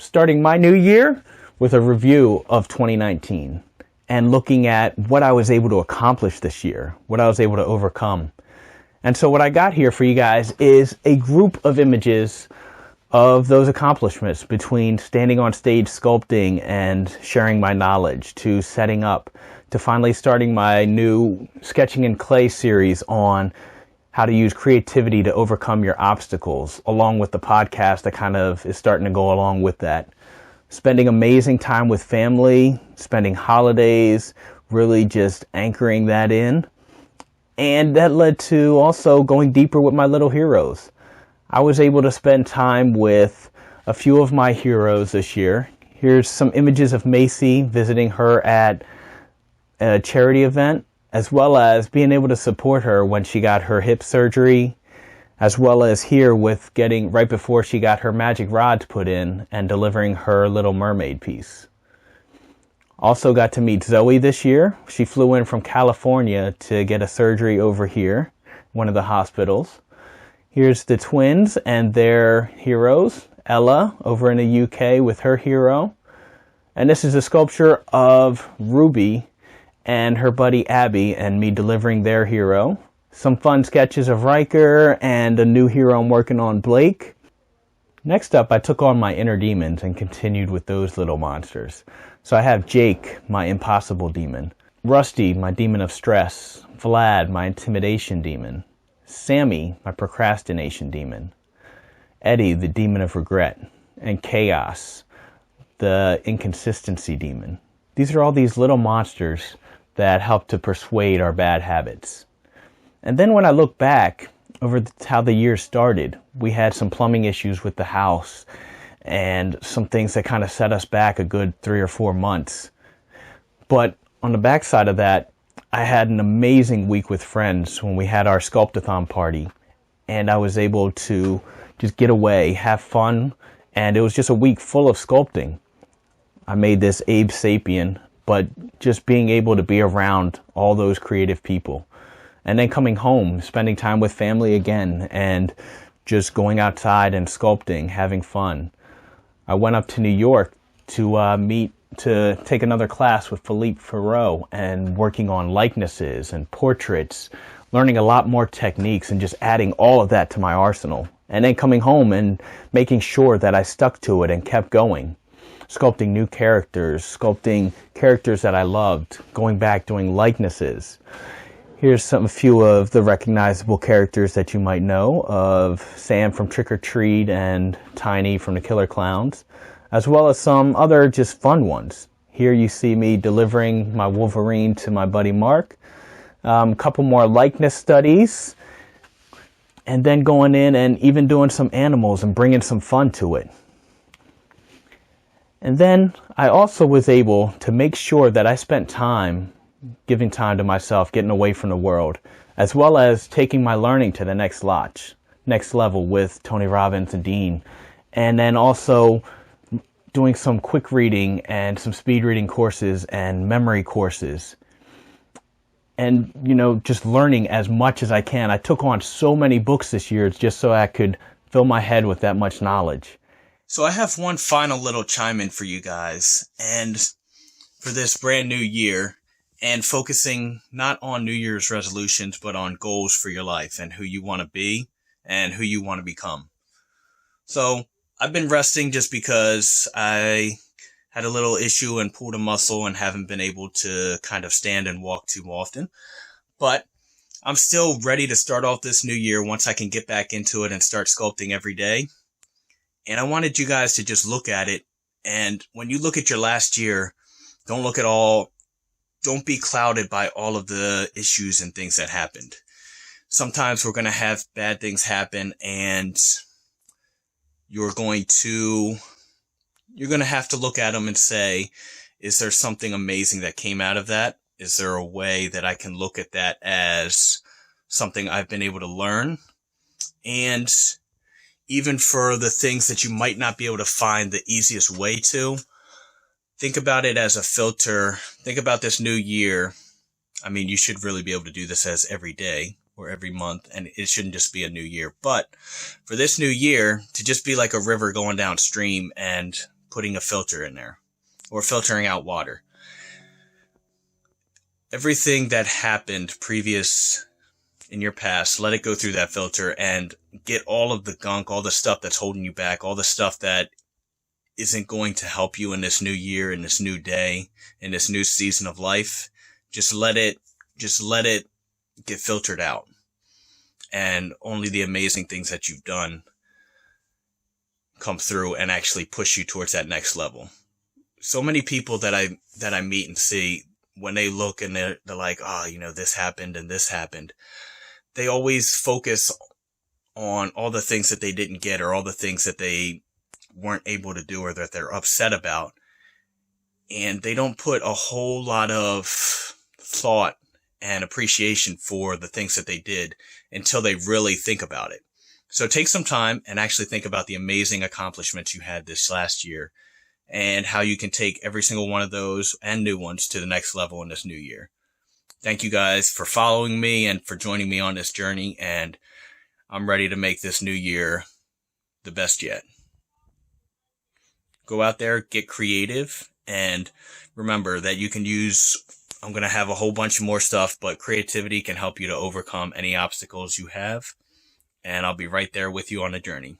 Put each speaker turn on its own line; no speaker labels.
starting my new year with a review of 2019 and looking at what I was able to accomplish this year, what I was able to overcome. And so what I got here for you guys is a group of images of those accomplishments, between standing on stage sculpting and sharing my knowledge, to setting up, to finally starting my new sketching in clay series on how to use creativity to overcome your obstacles, along with the podcast that kind of is starting to go along with that. Spending amazing time with family, spending holidays, really just anchoring that in. And that led to also going deeper with my little heroes. I was able to spend time with a few of my heroes this year. Here's some images of Macy visiting her at a charity event, as well as being able to support her when she got her hip surgery, as well as here with getting, right before she got her magic rods put in and delivering her Little Mermaid piece. Also got to meet Zoe this year. She flew in from California to get a surgery over here, one of the hospitals. Here's the twins and their heroes. Ella over in the UK with her hero. And this is a sculpture of Ruby and her buddy Abby and me delivering their hero. Some fun sketches of Riker and a new hero I'm working on, Blake. Next up, I took on my inner demons and continued with those little monsters. So I have Jake, my impossible demon. Rusty, my demon of stress. Vlad, my intimidation demon. Sammy, my procrastination demon. Eddie, the demon of regret. And Chaos, the inconsistency demon. These are all these little monsters that help to persuade our bad habits. And then when I look back over how the year started, we had some plumbing issues with the house and some things that kind of set us back a good 3 or 4 months. But on the backside of that, I had an amazing week with friends when we had our Sculptathon party, and I was able to just get away, have fun, and it was just a week full of sculpting. I made this Abe Sapien, but just being able to be around all those creative people. And then coming home, spending time with family again, and just going outside and sculpting, having fun. I went up to New York to take another class with Philippe Ferreau and working on likenesses and portraits, learning a lot more techniques and just adding all of that to my arsenal. And then coming home and making sure that I stuck to it and kept going. Sculpting new characters, sculpting characters that I loved, going back doing likenesses. Here's a few of the recognizable characters that you might know of Sam from Trick or Treat and Tiny from the Killer Clowns, as well as some other just fun ones. Here you see me delivering my Wolverine to my buddy Mark. A couple more likeness studies, and then going in and even doing some animals and bringing some fun to it. And then I also was able to make sure that I spent time giving time to myself, getting away from the world, as well as taking my learning to the next level with Tony Robbins and Dean. And then also doing some quick reading and some speed reading courses and memory courses. And, just learning as much as I can. I took on so many books this year just so I could fill my head with that much knowledge. So I have one final little chime in for you guys, and for this brand new year, and focusing not on New Year's resolutions, but on goals for your life and who you want to be and who you want to become. So I've been resting just because I had a little issue and pulled a muscle and haven't been able to kind of stand and walk too often. But I'm still ready to start off this new year once I can get back into it and start sculpting every day. And I wanted you guys to just look at it. And when you look at your last year, don't be clouded by all of the issues and things that happened. Sometimes we're going to have bad things happen, and you're going to have to look at them and say, is there something amazing that came out of that? Is there a way that I can look at that as something I've been able to learn? And even for the things that you might not be able to find the easiest way to, think about it as a filter. Think about this new year. I mean, you should really be able to do this as every day or every month, and it shouldn't just be a new year. But for this new year, to just be like a river going downstream and putting a filter in there or filtering out water. Everything that happened previous in your past, let it go through that filter and get all of the gunk, all the stuff that's holding you back, all the stuff that isn't going to help you in this new year, in this new day, in this new season of life. Just let it get filtered out. And only the amazing things that you've done come through and actually push you towards that next level. So many people that I meet and see, when they look and they're like, oh, this happened and this happened, they always focus on all the things that they didn't get or all the things that they weren't able to do or that they're upset about. And they don't put a whole lot of thought and appreciation for the things that they did until they really think about it. So take some time and actually think about the amazing accomplishments you had this last year and how you can take every single one of those and new ones to the next level in this new year. Thank you guys for following me and for joining me on this journey. And I'm ready to make this new year the best yet. Go out there, get creative, and remember that you can I'm going to have a whole bunch more stuff, but creativity can help you to overcome any obstacles you have. And I'll be right there with you on the journey.